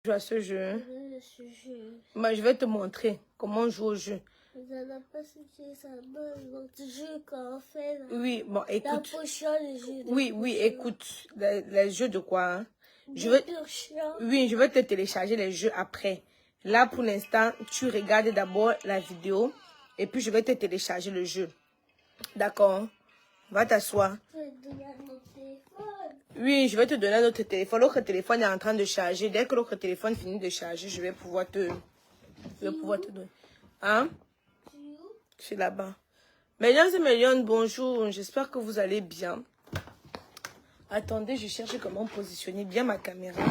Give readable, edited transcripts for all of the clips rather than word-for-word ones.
Joue à ce jeu. Bah, je vais te montrer comment on joue au jeu. Oui, bon, écoute. Oui, écoute. Les jeux de quoi, hein? Oui, je vais te télécharger les jeux après. Là, pour l'instant, tu regardes d'abord la vidéo et puis je vais te télécharger le jeu. D'accord? Va t'asseoir. Oui, je vais te donner notre téléphone. L'autre téléphone est en train de charger. Dès que l'autre téléphone finit de charger, je vais pouvoir te donner. Hein? C'est là-bas. Mesdames et messieurs, bonjour. J'espère que vous allez bien. Attendez, je cherche comment positionner bien ma caméra.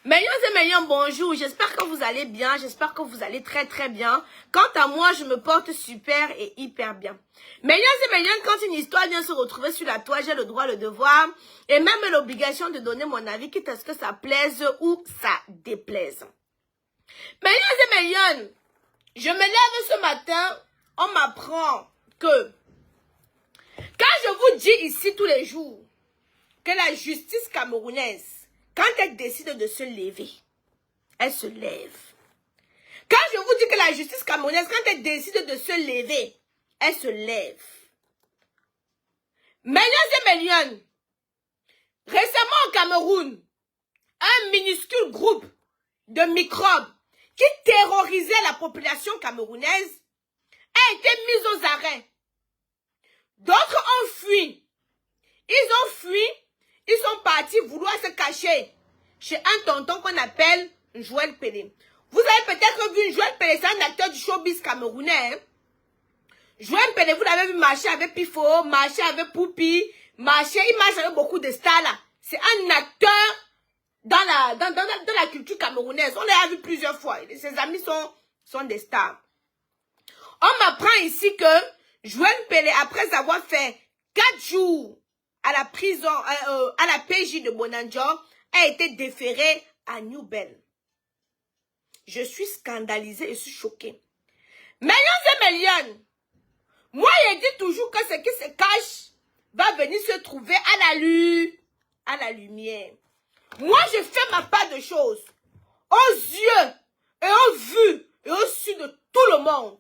Mesdames et messieurs, bonjour. J'espère que vous allez bien. J'espère que vous allez très très bien. Quant à moi, je me porte super et hyper bien. Mesdames et messieurs, quand une histoire vient se retrouver sur la toile, j'ai le droit, le devoir et même l'obligation de donner mon avis, quitte à ce que ça plaise ou ça déplaise. Mesdames et messieurs, je me lève ce matin, on m'apprend que quand je vous dis ici tous les jours que la justice camerounaise, quand elle décide de se lever, elle se lève. Quand je vous dis que la justice camerounaise, quand elle décide de se lever, elle se lève. Mesdames et messieurs, récemment au Cameroun, un minuscule groupe de microbes qui terrorisait la population camerounaise a été mis aux arrêts. D'autres ont fui. Ils ont fui, ils sont partis vouloir se cacher chez un tonton qu'on appelle Joël Pelé. Vous avez peut-être vu Joël Pelé, c'est un acteur du showbiz camerounais. Hein? Joël Pelé, vous l'avez vu marcher avec Pifo, marcher avec Poupi, il marche avec beaucoup de stars là. C'est un acteur dans la culture camerounaise. On l'a vu plusieurs fois. Ses amis sont des stars. On m'apprend ici que Joël Pelé, après avoir fait 4 jours à la prison, à la PJ de Bonanjo, a été déféré à New Bell. Je suis scandalisée et je suis choquée. Mesdames et messieurs, moi je dis toujours que ce qui se cache va venir se trouver à la lumière. Moi je fais ma part de choses aux yeux et aux vues et aux su de tout le monde.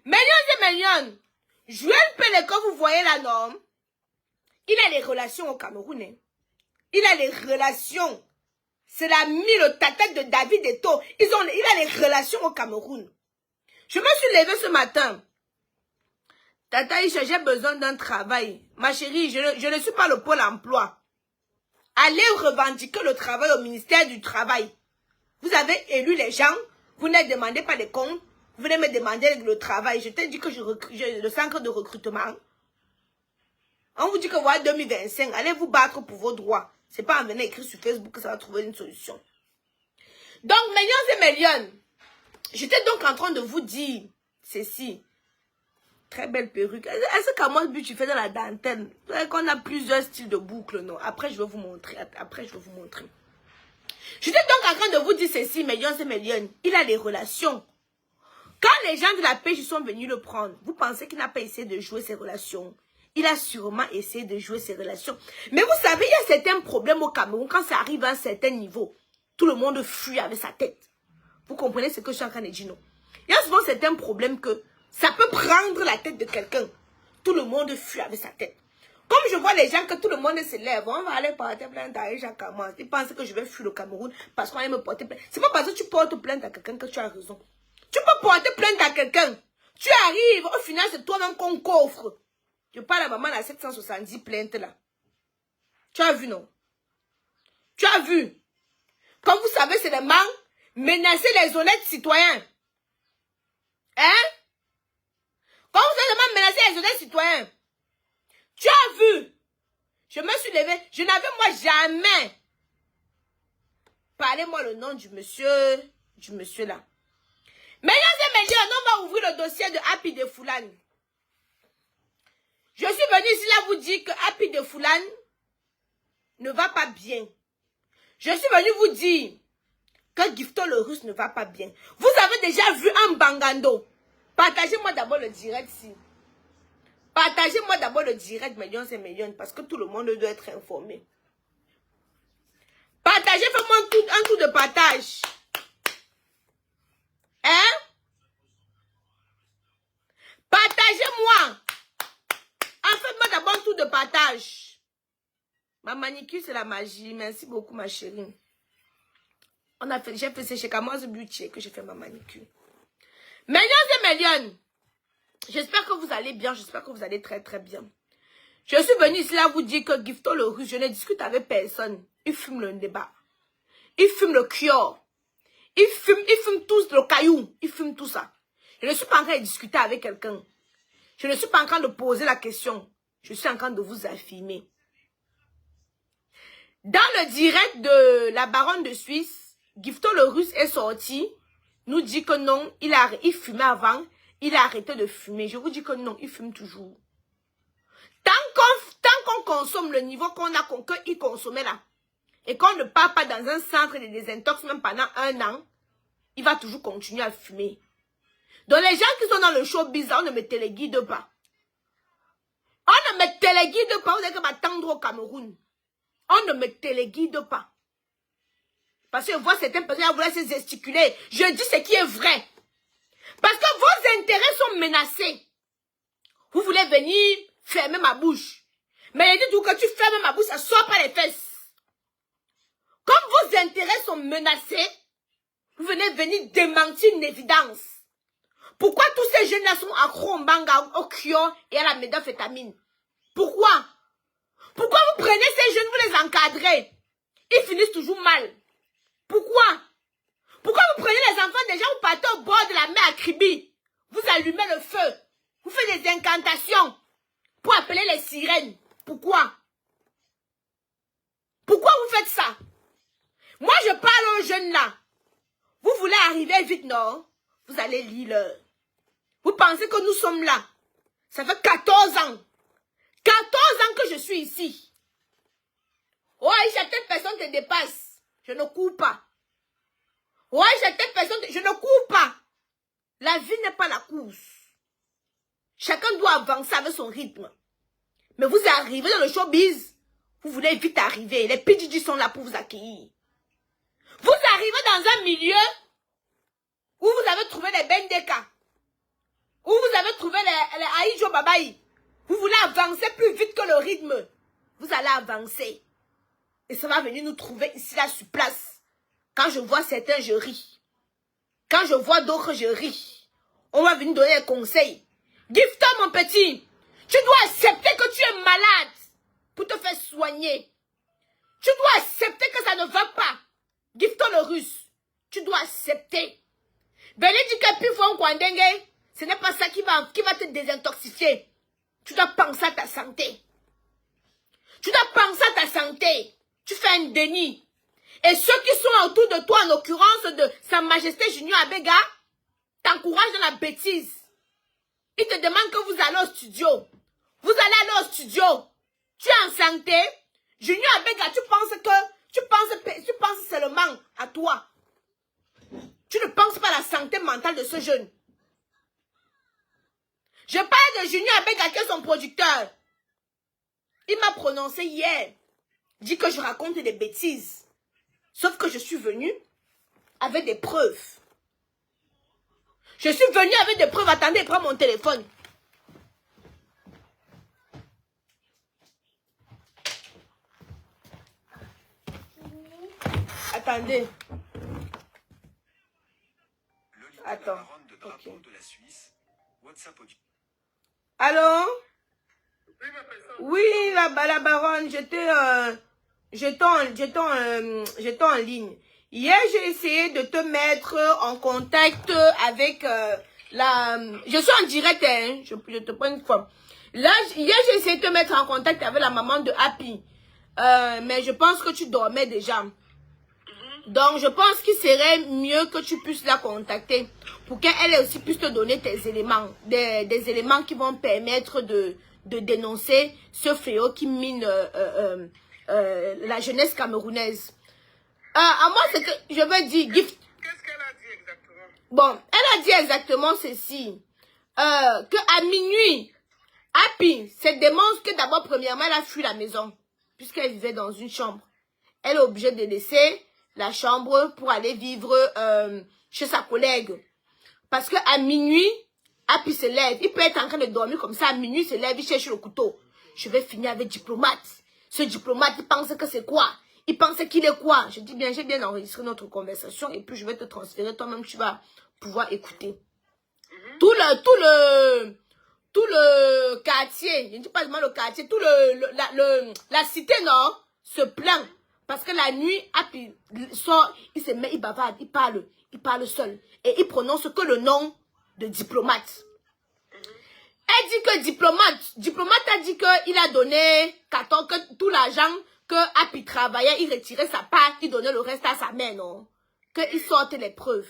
Mesdames et messieurs, Joël Pelé, que vous voyez là, non, il a les relations au Cameroun. Hein. Il a les relations. C'est l'ami, le tata de David Eto'o. Il a les relations au Cameroun. Je me suis levée ce matin. Tata Isha, j'ai besoin d'un travail. Ma chérie, je ne suis pas le pôle emploi. Allez revendiquer le travail au ministère du Travail. Vous avez élu les gens. Vous ne demandez pas les comptes. Vous venez me demander le travail. Je t'ai dit que j'ai le centre de recrutement. On vous dit que voilà 2025, allez vous battre pour vos droits. C'est pas en venant écrire sur Facebook que ça va trouver une solution. Donc, mesdames et messieurs, j'étais donc en train de vous dire ceci. Très belle perruque. Est-ce qu'à moi, tu fais dans la dentelle? Qu'on a plusieurs styles de boucles, non? Après, je vais vous montrer. J'étais donc en train de vous dire ceci, mesdames et messieurs. Il a des relations. Quand les gens de la pêche sont venus le prendre, vous pensez qu'il n'a pas essayé de jouer ses relations? Il a sûrement essayé de jouer ses relations. Mais vous savez, il y a certains problèmes au Cameroun. Quand ça arrive à un certain niveau, tout le monde fuit avec sa tête. Vous comprenez ce que je suis en train de dire, non? Il y a souvent certains problèmes que ça peut prendre la tête de quelqu'un. Tout le monde fuit avec sa tête. Comme je vois les gens que tout le monde se lève, on va aller porter plainte à Jacques Camas. Ils pensent que je vais fuir le Cameroun parce qu'on va me porter plainte. C'est pas parce que tu portes plainte à quelqu'un que tu as raison. Tu peux porter plainte à quelqu'un. Tu arrives, au final, c'est toi-même qu'on coffre. Je parle à maman à 770 plaintes là. Tu as vu, non? Tu as vu? Comme vous savez, c'est les manques menacer les honnêtes citoyens. Hein? Comme vous savez, menacer les honnêtes citoyens. Tu as vu? Je me suis levée. Je n'avais moi jamais parlé-moi le nom du monsieur là. Mesdames et messieurs, on va ouvrir le dossier de Happy de Foulane. Je suis venue ici là vous dire que Happy de Foulane ne va pas bien. Je suis venue vous dire que Gifto le russe ne va pas bien. Vous avez déjà vu un Bangando. Partagez-moi d'abord le direct ici. Partagez-moi d'abord le direct millions et millions parce que tout le monde doit être informé. Partagez, faites-moi un tour de partage. Hein? Partagez-moi. Faites-moi d'abord un tour de partage. Ma manicure, c'est la magie. Merci beaucoup, ma chérie. J'ai fait c'est chez Kamoise Beauty que j'ai fait ma manicure. Millions et millions. J'espère que vous allez bien. J'espère que vous allez très très bien. Je suis venue ici là vous dire que Gifto le russe, je ne discute avec personne. Il fume le débat. Il fume le cure. Il fume tous le caillou. Il fume tout ça. Je ne suis pas en train de discuter avec quelqu'un. Je ne suis pas en train de poser la question. Je suis en train de vous affirmer. Dans le direct de la baronne de Suisse, Gifto le russe est sorti, nous dit que non, il fumait avant, il a arrêté de fumer. Je vous dis que non, il fume toujours. Tant qu'on consomme le niveau qu'il consommait là, et qu'on ne part pas dans un centre de désintox même pendant 1 an, il va toujours continuer à fumer. Donc les gens qui sont dans le showbiz, on ne me téléguide pas. On ne me téléguide pas, vous avez que m'attendre au Cameroun. On ne me téléguide pas. Parce que je vois certaines personnes qui vouloir se gesticuler. Je dis ce qui est vrai. Parce que vos intérêts sont menacés. Vous voulez venir fermer ma bouche. Mais je dis tout que tu fermes ma bouche, ça sort pas les fesses. Comme vos intérêts sont menacés, vous venez venir démentir une évidence. Pourquoi tous ces jeunes-là sont accros au manga, au kyo et à la méthamphétamine? Pourquoi? Pourquoi vous prenez ces jeunes, vous les encadrez? Ils finissent toujours mal. Pourquoi? Pourquoi vous prenez les enfants des gens, vous partez au bord de la mer à Kribi? Vous allumez le feu. Vous faites des incantations pour appeler les sirènes. Pourquoi? Pourquoi vous faites ça? Moi, je parle aux jeunes là. Vous voulez arriver vite, non? Vous allez lire. Vous pensez que nous sommes là? Ça fait 14 ans. 14 ans que je suis ici. Ouais, certaines personnes te dépassent. Je ne cours pas. Ouais, certaines personnes, je ne cours pas. La vie n'est pas la course. Chacun doit avancer avec son rythme. Mais vous arrivez dans le showbiz. Vous voulez vite arriver. Les PDG sont là pour vous accueillir. Vous arrivez dans un milieu où vous avez trouvé les Bendeka. Où vous avez trouvé les Aïdjo Babaï. Vous voulez avancer plus vite que le rythme. Vous allez avancer. Et ça va venir nous trouver ici, là, sur place. Quand je vois certains, je ris. Quand je vois d'autres, je ris. On va venir donner des conseils. Gifto, mon petit, tu dois accepter que tu es malade pour te faire soigner. Tu dois accepter que ça ne va pas. Gifto le russe, tu dois accepter. Ce n'est pas ça qui va te désintoxifier. Tu dois penser à ta santé. Tu dois penser à ta santé. Tu fais un déni. Et ceux qui sont autour de toi, en l'occurrence de Sa Majesté Junior Abega, t'encouragent dans la bêtise. Ils te demandent que vous allez au studio. Vous allez aller au studio. Tu es en santé. Junior Abega, tu penses seulement à toi. Tu ne penses pas à la santé mentale de ce jeune. Je parle de Junior Abega qui est son producteur. Il m'a prononcé hier. Dit que je raconte des bêtises. Sauf que je suis venue avec des preuves. Je suis venue avec des preuves. Attendez, prends mon téléphone. Attendez. Attends. Okay. Allô? Oui, la baronne, j'étais en ligne. Hier, j'ai essayé de te mettre en contact avec je suis en direct, hein, je te prends une fois. Là, hier, j'ai essayé de te mettre en contact avec la maman de Happy. Mais je pense que tu dormais déjà. Donc, je pense qu'il serait mieux que tu puisses la contacter pour qu'elle aussi puisse te donner tes éléments, des éléments qui vont permettre de dénoncer ce fléau qui mine la jeunesse camerounaise. À moi, c'est que je veux dire... Qu'est-ce qu'elle a dit exactement? Bon, elle a dit exactement ceci. Que à minuit, Happy, c'est démontre que d'abord, premièrement, elle a fui la maison. Puisqu'elle vivait dans une chambre. Elle est obligée de laisser la chambre pour aller vivre chez sa collègue. Parce qu'à minuit, Happy se lève. Il peut être en train de dormir comme ça. À minuit, il se lève, il cherche le couteau. Je vais finir avec diplomate. Ce diplomate, il pense que c'est quoi? Il pense qu'il est quoi? Je dis bien, j'ai bien enregistré notre conversation et puis je vais te transférer. Toi-même, tu vas pouvoir écouter. Tout le quartier, je ne dis pas seulement le quartier, tout la cité, non, se plaint. Parce que la nuit, Happy sort, il se met, il bavarde, il parle seul. Et il prononce que le nom de diplomate. Elle dit que diplomate a dit qu'il a donné 14, que tout l'argent que Happy travaillait, il retirait sa part, il donnait le reste à sa mère, non? Qu'il sorte les preuves.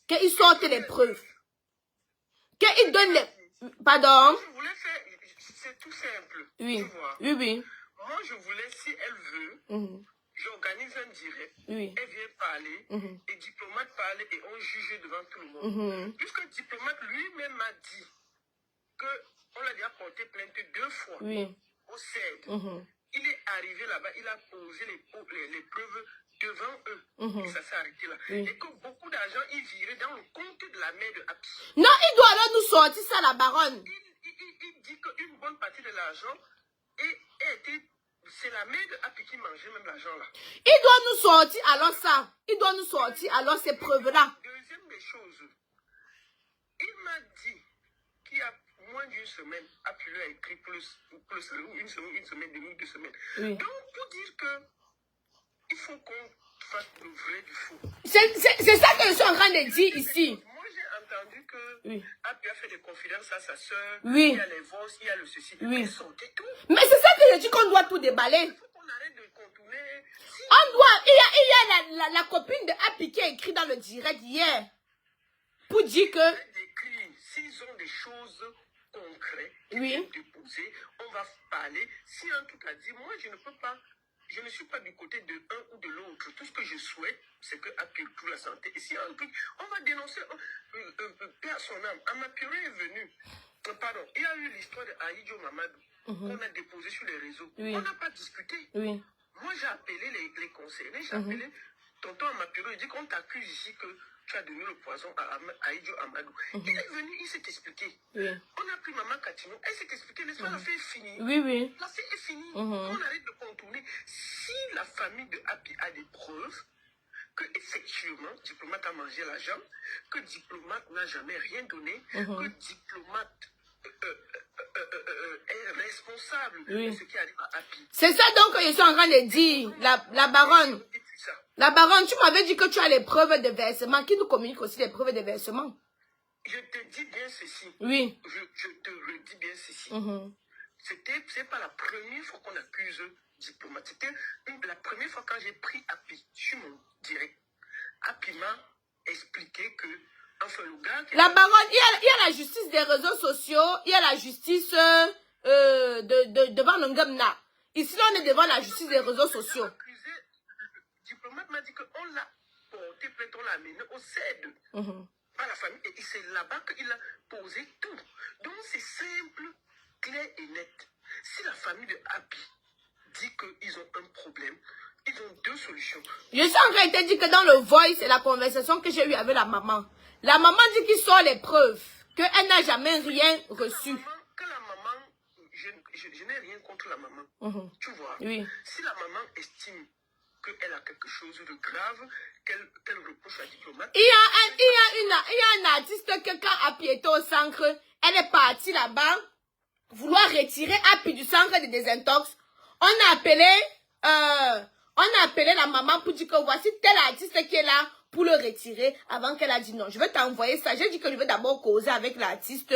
Qu'il sorte les preuves. Qu'il donne les... Pardon? Je voulais faire... C'est tout simple. Oui. Tu vois? Oui. Moi, je voulais, si elle veut, j'organise un direct. Oui. Elle vient parler, et diplomate parle, et on juge devant tout le monde. Puisque diplomate lui-même m'a dit qu'on l'a déjà porté plainte 2 fois au CED. Il est arrivé là-bas, il a posé les preuves devant eux. Et ça s'est arrêté là. Et que beaucoup d'argent, il virait dans le compte de la mère de Happy. Non, il doit alors nous sortir ça, la baronne. Il dit qu'une bonne partie de l'argent c'est la mère de Happy qui mangeait même l'argent là. Il doit nous sortir alors ça. Il doit nous sortir alors ces preuves-là. Deuxième des choses, il m'a dit qu'il y a moins d'une semaine, Happy lui a écrit plus une semaine, demi, 2 semaines. Donc, pour dire que il faut qu'on fasse le vrai du faux. C'est ça que je suis en train de dire ici. Moi, j'ai entendu que Happy a fait des confidences à sa soeur. Oui. Il y a les vos, il y a le ceci. Il sortait tout. Mais c'est ça que je dis qu'on doit tout déballer. Il faut qu'on arrête de contourner. On doit... Il y a la copine de Happy qui a écrit dans le direct hier. Pour dire que... S'ils ont des choses concrètes, déposées, on va parler. Si un truc a dit, moi je ne peux pas, je ne suis pas du côté de un ou de l'autre. Tout ce que je souhaite, c'est que Happy trouve la santé. Et si un truc, on va dénoncer, père son âme. Amapuré est venu. Pardon, il y a eu l'histoire de Aïdjo Mamadou qu'on a déposé sur les réseaux. On n'a pas discuté. Moi j'ai appelé les conseillers, j'ai appelé tonton Amapuré, il dit qu'on t'accuse ici que tu as donné le poison à Aïdjo Amadou. Il est venu, il s'est expliqué. On a pris maman Katino, elle s'est expliquée, n'est-ce pas, l'affaire est finie. L'affaire est finie. On arrête de contourner. Si la famille de Happy a des preuves que effectivement, diplomate a mangé l'argent, que diplomate n'a jamais rien donné, que diplomate est responsable de ce qui arrive à Happy. C'est ça donc que je suis en train de dire, la baronne. La baronne, tu m'avais dit que tu as les preuves de versement. Qui nous communique aussi les preuves de versement? Je te dis bien ceci. Oui. Je te redis bien ceci. C'est pas la première fois qu'on accuse diplomate. C'était la première fois quand j'ai pris Happy sur mon direct. Happy m'a expliqué que, enfin, le gars... La baronne, il y a la justice des réseaux sociaux, il y a la justice devant le Ngamna. Ici, là, on est devant la justice des réseaux sociaux. Le diplomate m'a dit qu'on l'a porté plainte, on l'a amené au CED. Par la famille, et c'est là-bas qu'il a posé tout. Donc, c'est simple, clair et net. Si la famille de Happy dit qu'ils ont un problème, ils ont 2 solutions. Je suis en train de te dire que dans le voice, c'est la conversation que j'ai eue avec la maman. La maman dit qu'il sort les preuves, qu'elle n'a jamais rien reçu. Que la maman, je n'ai rien contre la maman. Tu vois? Si la maman estime qu'elle a quelque chose de grave, qu'elle reproche à la diplomate. Il y a un artiste que quand Happy était au centre, elle est partie là-bas, vouloir retirer Happy du centre de désintox. On a appelé la maman pour dire que voici tel artiste qui est là pour le retirer avant qu'elle a dit non. Je vais t'envoyer ça. J'ai dit que je vais d'abord causer avec l'artiste,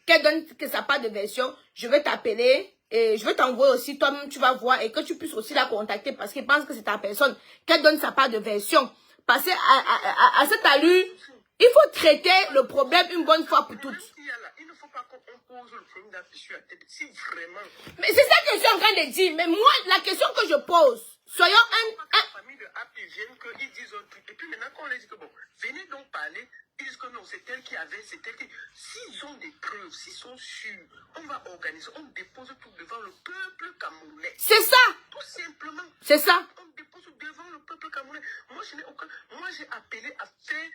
qu'elle donne que ça part de version. Je vais t'appeler. Et je vais t'envoyer aussi, toi-même tu vas voir et que tu puisses aussi la contacter parce qu'il pense que c'est ta personne, qu'elle donne sa part de version. Parce qu'à cette allure, il faut traiter le problème une bonne fois pour toutes. Il ne faut pas qu'on pose le problème d'Happy sur la tête. Si vraiment... Mais c'est ça que je suis en train de dire. Mais moi, la question que je pose, soyons La famille de Happy viennent qu'ils disent un truc. Et puis maintenant qu'on les dit que bon, venez donc parler Ils disent que non, c'est elle qui avait, c'est elle qui... S'ils ont des preuves, s'ils sont sûrs, on va organiser, on dépose tout devant le peuple camerounais. C'est ça. Tout simplement. C'est ça. On dépose devant le peuple camerounais. Moi, je n'ai aucun... Moi, j'ai appelé à faire...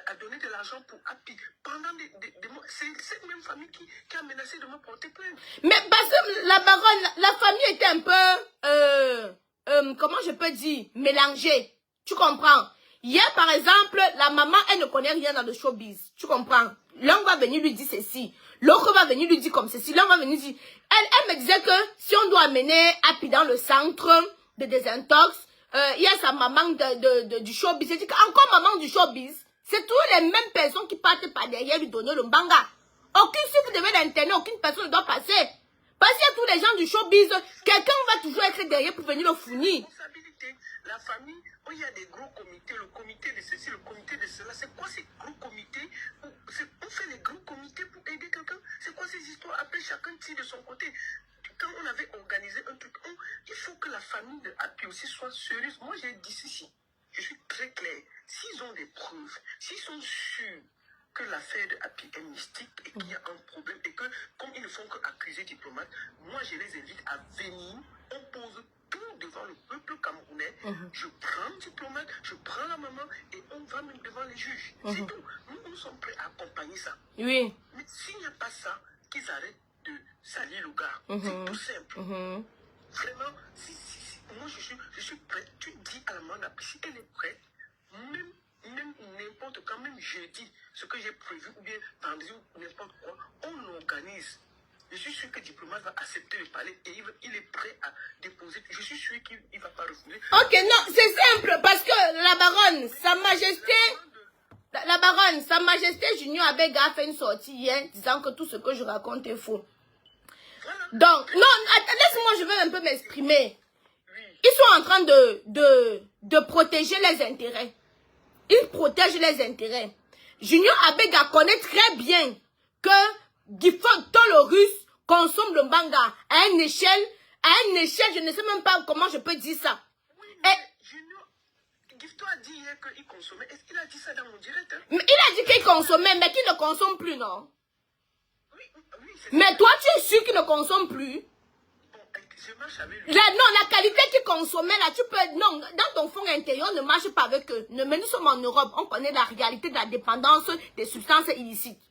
à donner de l'argent pour Happy. Pendant des mois, c'est cette même famille qui a menacé de me porter plainte. Mais parce que la baronne, la famille était un peu, comment je peux dire, mélangée. Tu comprends? Hier, par exemple, la maman, elle ne connaît rien dans le showbiz. Tu comprends? L'un va venir lui dire ceci. L'autre va venir lui dire comme ceci. L'un va venir dire... Elle me disait que si on doit amener Happy dans le centre de désintox, il y a sa maman du showbiz. Elle dit qu'encore maman du showbiz, c'est tous les mêmes personnes qui partent par derrière lui donner le mbanga. Aucune suite devait l'internet, aucune personne ne doit passer. Parce qu'il y a tous les gens du showbiz, quelqu'un va toujours être derrière pour venir le fournir. La famille, oh, il y a des gros comités, le comité de ceci, le comité de cela. C'est quoi ces gros comités? On fait les gros comités pour aider quelqu'un. C'est quoi ces histoires? Après, chacun tire de son côté. Quand on avait organisé un truc, il faut que la famille de Happy aussi soit sérieuse. Moi, j'ai dit ceci. Je suis très clair. S'ils ont des preuves, s'ils sont sûrs que l'affaire de Happy est mystique et qu'il y a un problème et que, comme ils ne font qu'accuser diplomates, moi, je les invite à venir. On pose tout devant le peuple camerounais. Je prends le diplomate, je prends la maman et on va même devant les juges. C'est tout. Nous sommes prêts à accompagner ça. Oui. Mais s'il n'y a pas ça, qu'ils arrêtent de salir le gars. C'est tout simple. Vraiment, moi je suis prêt. Tu dis à la maman, si elle est prête, même n'importe quand, même jeudi, ce que j'ai prévu, ou bien vendredi ou n'importe quoi, on organise. Je suis sûr que le diplomate va accepter le palais et il est prêt à déposer. Je suis sûr qu'il ne va pas refuser. Ok, non, c'est simple, parce que la baronne, sa majesté, la baronne, sa majesté Junior Abega a fait une sortie hier disant que tout ce que je raconte est faux. Voilà. Donc, non, laisse-moi, je vais un peu m'exprimer. Oui. Ils sont en train de protéger les intérêts. Ils protègent les intérêts. Junior Abega connaît très bien que Tolorus consomme le mbanga à une échelle, je ne sais même pas comment je peux dire ça. Oui, mais Junior, Gifto a dit hier qu'il consommait. Est-ce qu'il a dit ça dans mon direct? Hein? Il a dit qu'il consommait, mais qu'il ne consomme plus, non? Oui, mais toi, tu es sûr qu'il ne consomme plus? Bon, je marche avec lui. Non, la qualité qu'il consommait, là, tu peux... Non, dans ton fond intérieur, ne marche pas avec eux. Mais nous sommes en Europe, on connaît la réalité de la dépendance des substances illicites.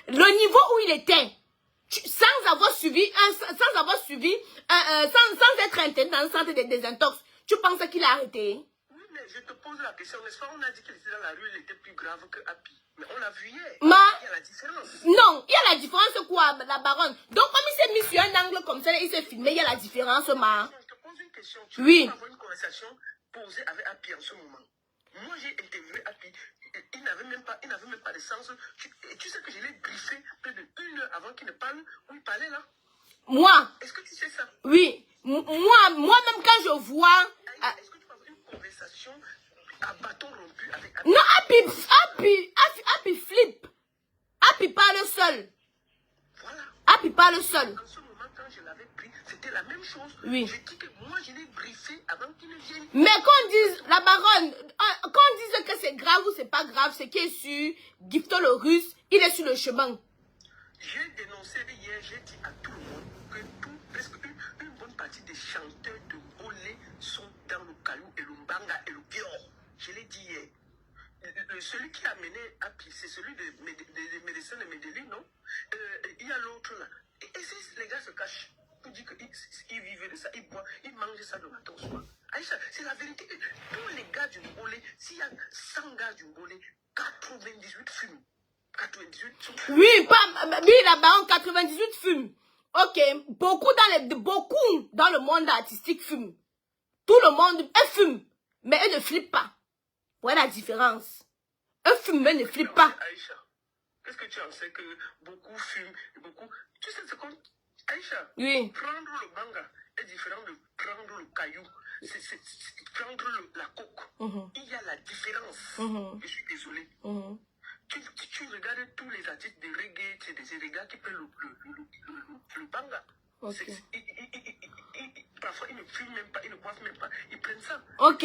Le niveau où il était, sans avoir suivi, sans être interne dans le centre des désintox, tu penses qu'il a arrêté? Oui, mais je te pose la question, n'est-ce pas? On a dit qu'il était dans la rue, il était plus grave que Happy. Mais on l'a vu hier. Il y a la différence. Non, il y a la différence quoi, la baronne? Donc, comme il s'est mis sur un angle comme ça, il s'est filmé, il y a la différence, ma. Je te pose une question. Tu peux avoir une conversation posée avec Happy en ce moment. Moi, j'ai interviewé Happy. Il n'avait même pas de sens. Tu sais que je l'ai briefé près de 1 heure avant qu'il ne parle, où il parlait là. Moi? Est-ce que tu sais ça? Oui. Moi-même, quand je vois... Est-ce que tu peux avoir une conversation à bâton rompu avec Happy? Non, Happy flippe. Happy parle seul. Voilà. Happy parle seul. En ce moment, quand je l'avais pris, c'était la même chose. Oui. Je dis que moi, je l'ai briefé avant qu'il ne vienne. Mais qu'on dise, la baronne, qu'on dise que c'est grave ou c'est pas grave, c'est qui est sur Gifto le russe, il est sur le chemin. J'ai dénoncé hier, j'ai dit à tout le monde que presque une bonne partie des chanteurs de Bolé sont dans le Kayou et le Mbanga et le Bior. Je l'ai dit hier. Celui qui a mené Happy, c'est celui des médecins de Medellin, non? Il y a l'autre là. Et les gars se cachent pour dire qu'ils vivaient de ça, ils boivent, ils mangent ça de matin au soir. Aïcha, c'est la vérité. Tous les gars du Bolé, s'il y a 100 gars du Bolé, 98 fument. 98 fument. Oui, la baronne, 98 fument. Ok, beaucoup dans le monde artistique fument. Tout le monde, eux fument, mais eux ne flippent pas. Voilà la différence. Eux fument, mais ne flippent pas. Aïcha, qu'est-ce que tu en sais que beaucoup fument et beaucoup... Tu sais, c'est comme... Aïcha, oui. Prendre le banga est différent de prendre le caillou. C'est prendre la coque. Il y a la différence. Je suis désolé. Tu regardes tous les artistes de reggae, c'est des gars qui prennent le banga. Okay. parfois, ils ne fument même pas, ils ne boivent même pas. Ils prennent ça. Ok.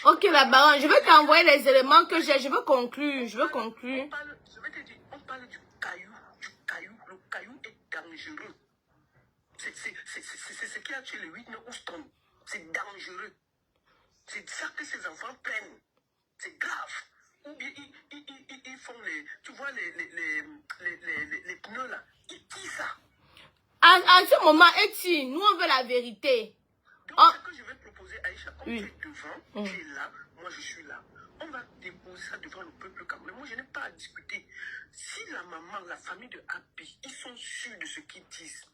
Ok, la baronne, je vais t'envoyer les éléments que j'ai. Je veux conclure. Je veux conclure. Je vais te dire, on parle du caillou. Le caillou est dangereux. C'est ce qui a tué le Whitney Houston. C'est dangereux. C'est ça que ces enfants prennent. C'est grave. Ou bien ils font les... Tu vois les pneus là. Ils tirent ça. À ce moment, Eti, nous on veut la vérité. Donc ce que je vais proposer, Aïcha, comme tu es devant, tu es là, moi je suis là. On va déposer ça devant le peuple camerounais. Moi je n'ai pas à discuter. Si la maman, la famille de Happy, ils sont sûrs de ce qu'ils disent,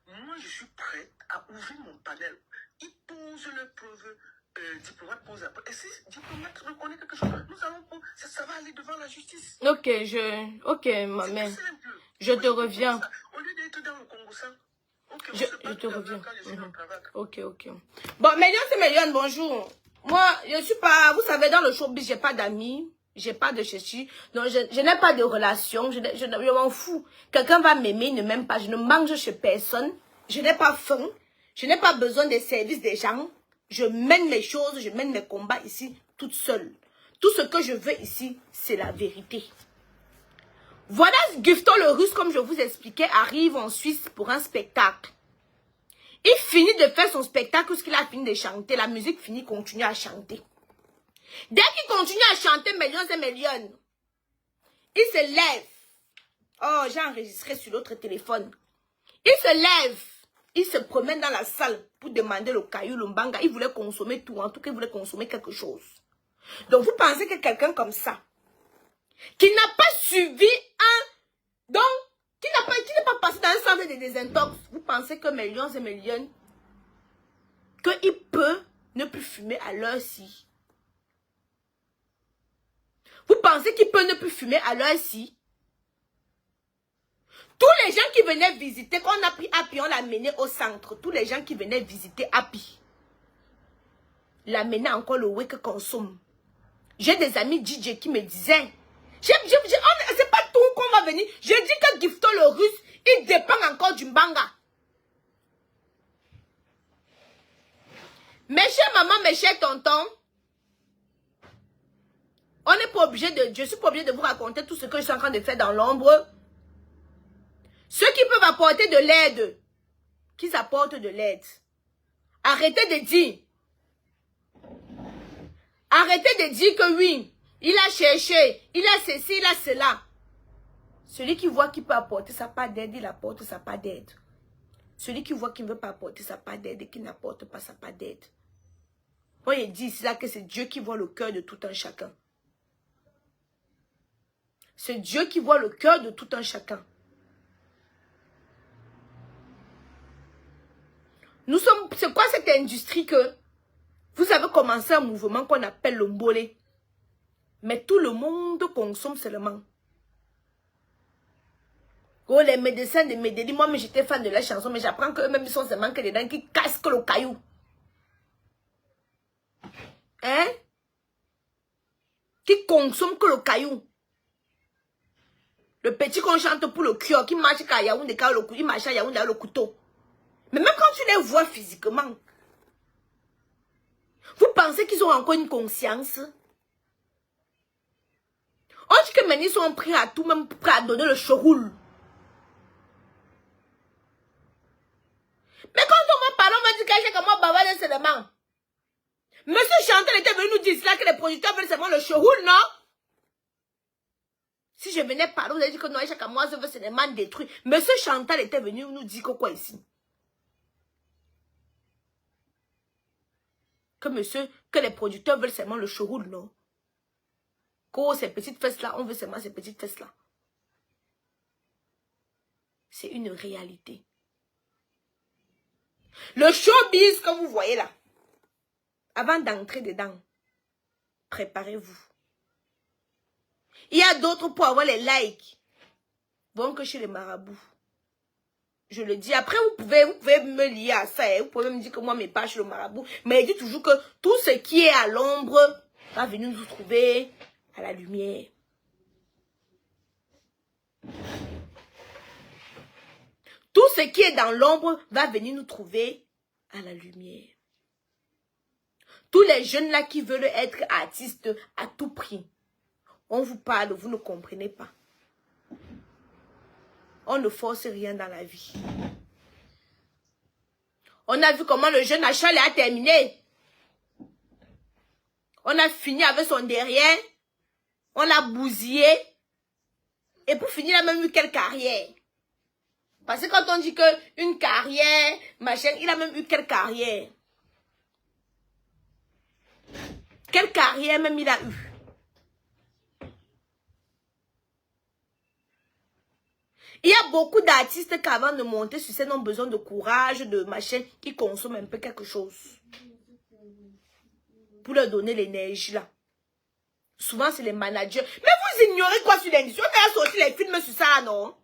moi je suis prêt à ouvrir mon panel. Ils posent leurs preuves. Diplomate pose après. Et si diplomate reconnaît quelque chose, nous allons ça va aller devant la justice. Ok, ma mère. Je te reviens. Au lieu d'être dans le Congo, ça. Okay, je te reviens. Ok. Bon, Million, bonjour. Moi, je suis pas, vous savez, dans le showbiz, j'ai pas d'amis, j'ai pas de chéchi, donc je n'ai pas de relation, je m'en fous. Quelqu'un va m'aimer, il ne m'aime pas, je ne mange chez personne, je n'ai pas faim, je n'ai pas besoin des services des gens. Je mène mes choses, je mène mes combats ici, toute seule. Tout ce que je veux ici, c'est la vérité. Voilà, Gifto le Russe, comme je vous expliquais, arrive en Suisse pour un spectacle. Il finit de faire son spectacle, ce qu'il a fini de chanter, la musique finit, continue à chanter. Dès qu'il continue à chanter Millions et Millions, il se lève. Oh, j'ai enregistré sur l'autre téléphone. Il se lève. Il se promène dans la salle pour demander le caillou, le mbanga. Il voulait consommer tout. En tout cas, il voulait consommer quelque chose. Donc, vous pensez que quelqu'un comme ça, qui n'a pas suivi donc, qui n'est pas passé dans un centre de désintox, vous pensez que Millions et Millions, qu'il peut ne plus fumer à l'heure-ci? Vous pensez qu'il peut ne plus fumer à l'heure-ci? Tous les gens qui venaient visiter, quand on a pris Happy, on l'a mené au centre. Tous les gens qui venaient visiter Happy, l'amenaient encore le week consomme. J'ai des amis DJ qui me disaient, c'est pas tout qu'on va venir. Je dis que Gifto le Russe, il dépend encore du mbanga. Mes chers mamans, mes chers tontons, on n'est pas obligé de, je suis pas obligé de vous raconter tout ce que je suis en train de faire dans l'ombre. Ceux qui peuvent apporter de l'aide, qu'ils apportent de l'aide. Arrêtez de dire. Arrêtez de dire que oui, il a cherché, il a ceci, il a cela. Celui qui voit qu'il peut apporter sa part d'aide, il apporte sa part d'aide. Celui qui voit qu'il ne veut pas apporter sa part d'aide et qui n'apporte pas sa part d'aide. On dit ici là que c'est Dieu qui voit le cœur de tout un chacun. C'est Dieu qui voit le cœur de tout un chacun. Nous sommes, c'est quoi cette industrie que vous avez commencé un mouvement qu'on appelle le mbolé. Mais tout le monde consomme seulement. Oh, les médecins de Medellin, moi j'étais fan de la chanson, mais j'apprends qu'eux-mêmes ils sont seulement que des dents qui cassent le caillou. Hein? Qui consomment que le caillou. Le petit qu'on chante pour le cœur, qui marche à Yaoundé, il marche à Yaoundé avec le couteau. Mais même quand tu les vois physiquement, vous pensez qu'ils ont encore une conscience? On dit que maintenant ils sont prêts à tout, même prêts à donner le choroul. Mais quand on me parle, on va dire que j'ai moi bavarder seulement. Monsieur Chantal était venu nous dire là que les producteurs veulent seulement le choroul, non? Si je venais parler, vous allez dire que non, chaque mois, je veux seulement détruire. Monsieur Chantal était venu nous dire que quoi ici? Que les producteurs veulent seulement le choroul, non? Que ces petites fesses-là, on veut seulement ces petites fesses-là. C'est une réalité. Le showbiz que vous voyez là, avant d'entrer dedans, préparez-vous. Il y a d'autres pour avoir les likes. Bon que chez les marabouts. Je le dis. Après, vous pouvez me lier à ça. Vous pouvez me dire que moi, mes pages le marabout. Mais il dit toujours que tout ce qui est à l'ombre va venir nous trouver à la lumière. Tout ce qui est dans l'ombre va venir nous trouver à la lumière. Tous les jeunes là qui veulent être artistes à tout prix, on vous parle, vous ne comprenez pas. On ne force rien dans la vie. On a vu comment le jeune Achal a terminé. On a fini avec son derrière. On l'a bousillé. Et pour finir, il a même eu quelle carrière? Parce que quand on dit qu'une carrière, machin, il a même eu quelle carrière? Quelle carrière même il a eu? Il y a beaucoup d'artistes qui avant de monter sur scène ont besoin de courage, de machin, qui consomment un peu quelque chose. Pour leur donner l'énergie là. Souvent c'est les managers. Mais vous ignorez quoi sur l'industrie? On a sorti les films sur ça, non?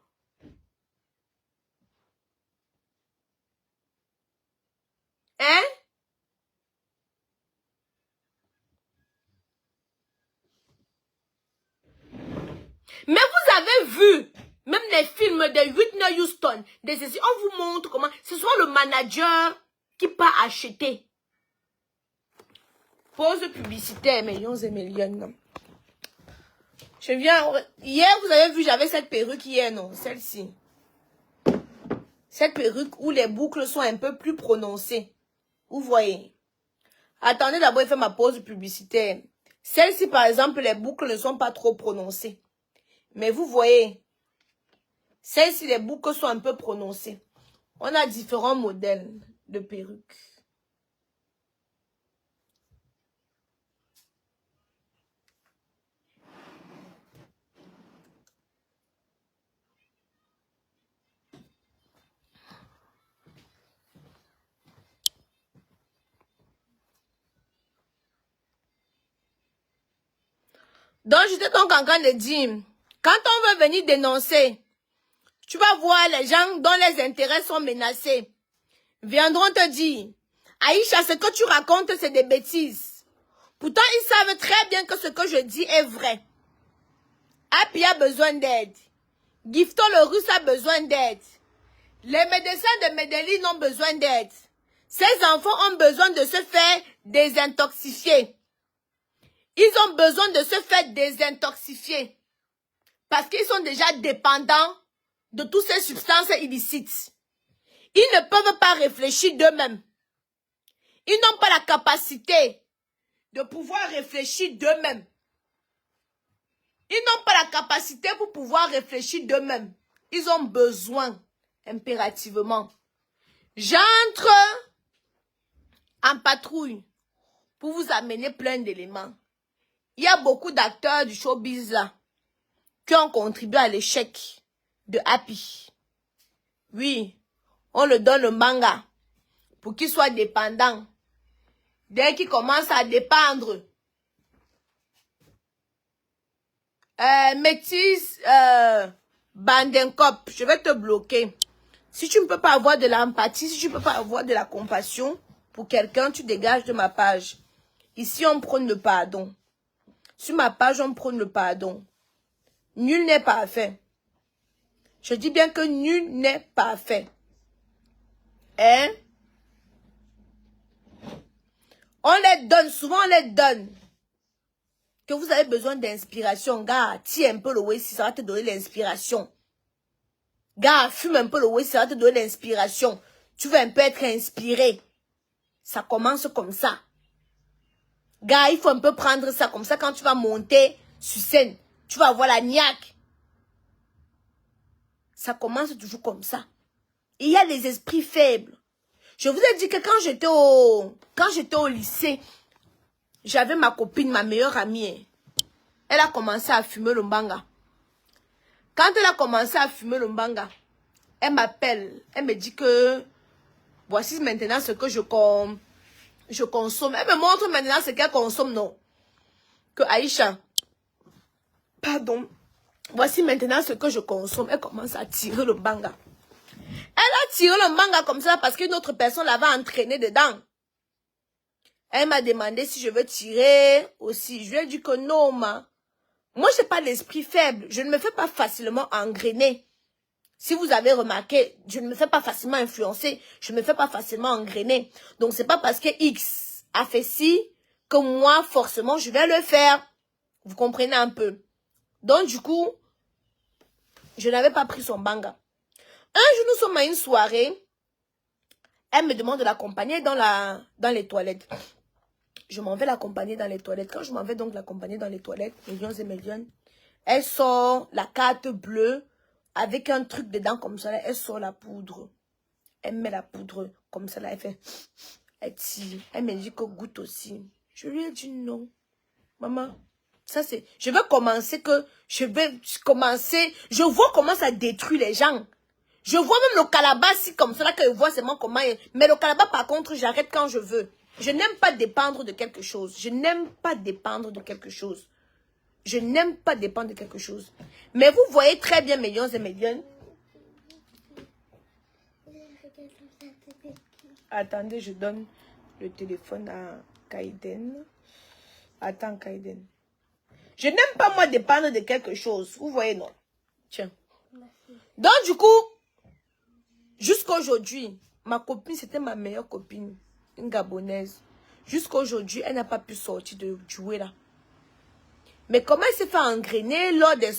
Hein? Mais vous avez vu, même les films de Whitney Houston, on vous montre comment, ce soit le manager qui peut acheter. Pause publicitaire, millions et millions. Je viens, hier vous avez vu, j'avais cette perruque hier, non, celle-ci. Cette perruque où les boucles sont un peu plus prononcées. Vous voyez. Attendez d'abord, je fais ma pause publicitaire. Celle-ci, par exemple, les boucles ne sont pas trop prononcées. Mais vous voyez, celles-ci, les boucles sont un peu prononcées. On a différents modèles de perruques. Donc, j'étais donc en train de dire, quand on veut venir dénoncer, tu vas voir les gens dont les intérêts sont menacés. Viendront te dire, Aïcha, ce que tu racontes, c'est des bêtises. Pourtant, ils savent très bien que ce que je dis est vrai. Happy a besoin d'aide. Gifto le russe a besoin d'aide. Les médecins de Medellin ont besoin d'aide. Ces enfants ont besoin de se faire désintoxifier. Ils ont besoin de se faire désintoxifier. Parce qu'ils sont déjà dépendants de toutes ces substances illicites. Ils ne peuvent pas réfléchir d'eux-mêmes. Ils n'ont pas la capacité de pouvoir réfléchir d'eux-mêmes. Ils n'ont pas la capacité pour pouvoir réfléchir d'eux-mêmes. Ils ont besoin, impérativement. J'entre en patrouille pour vous amener plein d'éléments. Il y a beaucoup d'acteurs du showbiz là qui ont contribué à l'échec de Happy. Oui, on le donne le manga pour qu'il soit dépendant. Dès qu'il commence à dépendre, Métis Bandenkop, je vais te bloquer. Si tu ne peux pas avoir de l'empathie, si tu ne peux pas avoir de la compassion pour quelqu'un, tu dégages de ma page. Ici, on prône le pardon. Sur ma page, on prône le pardon. Nul n'est parfait. Je dis bien que nul n'est parfait. Hein? On les donne, souvent on les donne. Que vous avez besoin d'inspiration. Gars, tire un peu le whisky, ça va te donner l'inspiration. Gars, fume un peu le whisky, ça va te donner l'inspiration. Tu veux un peu être inspiré. Ça commence comme ça. Gars, il faut un peu prendre ça comme ça quand tu vas monter sur scène. Tu vas avoir la niaque. Ça commence toujours comme ça. Il y a les esprits faibles. Je vous ai dit que quand j'étais au lycée, j'avais ma copine, ma meilleure amie. Elle a commencé à fumer le mbanga. Quand elle a commencé à fumer le mbanga, elle m'appelle. Elle me dit que voici maintenant ce que je consomme. Elle me montre maintenant ce qu'elle consomme, non. Que Aïcha, pardon, voici maintenant ce que je consomme. Elle commence à tirer le mbanga. Elle a tiré le mbanga comme ça parce qu'une autre personne l'avait entraîné dedans. Elle m'a demandé si je veux tirer aussi. Je lui ai dit que non, moi, je n'ai pas l'esprit faible. Je ne me fais pas facilement engrainer. Si vous avez remarqué, je ne me fais pas facilement influencer, je ne me fais pas facilement engrainer. Donc, c'est pas parce que X a fait ci que moi, forcément, je vais le faire. Vous comprenez un peu? Donc, du coup, je n'avais pas pris son banga. Un jour, nous sommes à une soirée. Elle me demande de l'accompagner dans les toilettes. Je m'en vais l'accompagner dans les toilettes. Quand je m'en vais donc l'accompagner dans les toilettes, millions et millions, elle sort la carte bleue avec un truc dedans comme ça. Là, elle sort la poudre. Elle met la poudre comme ça. Là, elle fait... Elle tire. Elle me dit que goûte aussi. Je lui ai dit non. Maman, ça c'est... Je vois comment ça détruit les gens. Je vois même le calabat si comme ça, là, que je vois seulement comment... Mais le calabat, par contre, j'arrête quand je veux. Je n'aime pas dépendre de quelque chose. Je n'aime pas dépendre de quelque chose. Je n'aime pas dépendre de quelque chose. Mais vous voyez très bien, millions et millions. Attendez, je donne le téléphone à Kaiden. Attends, Kaiden. Je n'aime pas, moi, dépendre de quelque chose. Vous voyez, non? Tiens. Donc, du coup, jusqu'à aujourd'hui, ma copine, c'était ma meilleure copine. Une Gabonaise. Jusqu'à aujourd'hui, elle n'a pas pu sortir de jouer là. Mais comment elle s'est fait engrainer lors des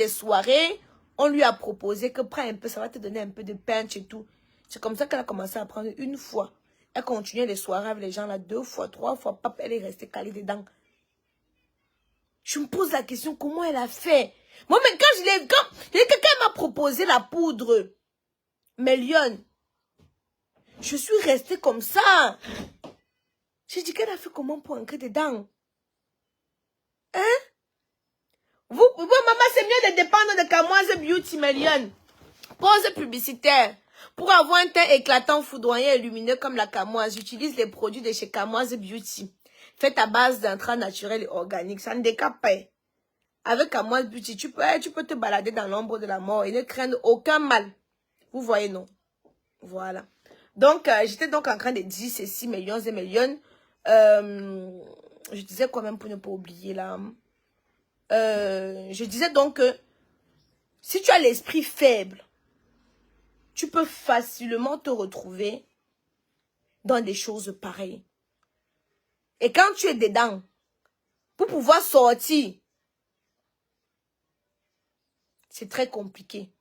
soirées, on lui a proposé que prends un peu, ça va te donner un peu de punch et tout. C'est comme ça qu'elle a commencé à prendre une fois. Elle continuait les soirées avec les gens là 2 fois, 3 fois. Pap, elle est restée calée dedans. Je me pose la question, comment elle a fait? Moi, mais quand quelqu'un m'a proposé la poudre, mais Lyon, je suis restée comme ça. J'ai dit qu'elle a fait comment pour entrer dedans? Hein? Vous, maman, c'est mieux de dépendre de Kamoise Beauty, Million. Pause publicitaire. Pour avoir un teint éclatant, foudroyant et lumineux comme la Kamoise, j'utilise les produits de chez Kamoise Beauty. Fait à base d'intrants naturels et organiques. Ça ne décape pas. Avec Kamoise Beauty, tu peux te balader dans l'ombre de la mort et ne craindre aucun mal. Vous voyez, non? Voilà. Donc, j'étais donc en train de dire ceci, millions et millions. Je disais quand même pour ne pas oublier là. Je disais donc que si tu as l'esprit faible, tu peux facilement te retrouver dans des choses pareilles. Et quand tu es dedans, pour pouvoir sortir, c'est très compliqué.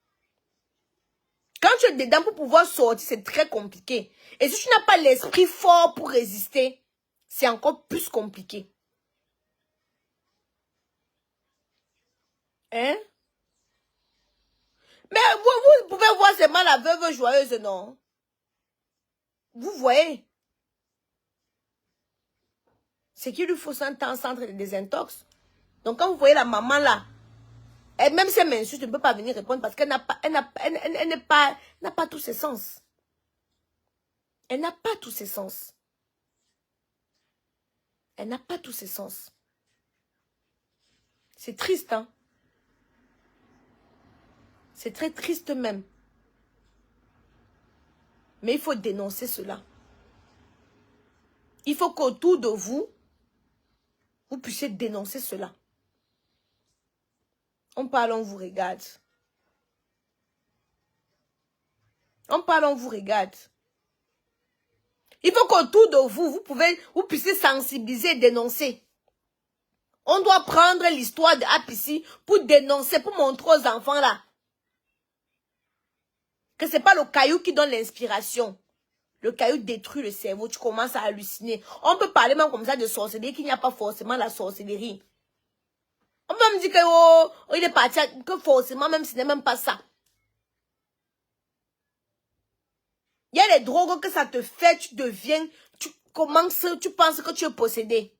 Quand tu es dedans, pour pouvoir sortir, c'est très compliqué. Et si tu n'as pas l'esprit fort pour résister, c'est encore plus compliqué. Hein? Mais vous pouvez voir seulement la veuve joyeuse, non? Vous voyez? C'est qu'il lui faut un temps centre de désintox. Donc quand vous voyez la maman là, elle, même si elle m'insulte, je ne peux pas venir répondre parce qu'elle n'a pas tous ses sens. Elle n'a pas tous ses sens. Elle n'a pas tous ses sens. C'est triste, hein? C'est très triste même. Mais il faut dénoncer cela. Il faut qu'autour de vous, vous puissiez dénoncer cela. On parle, on vous regarde. On parle, on vous regarde. Il faut qu'autour de vous, vous puissiez sensibiliser et dénoncer. On doit prendre l'histoire de Apissi pour dénoncer, pour montrer aux enfants là que ce n'est pas le caillou qui donne l'inspiration. Le caillou détruit le cerveau, tu commences à halluciner. On peut parler même comme ça de sorcellerie, qu'il n'y a pas forcément la sorcellerie. On peut me dire que oh, il est parti, que forcément, même si ce n'est même pas ça. Il y a les drogues que ça te fait, tu deviens, tu penses que tu es possédé.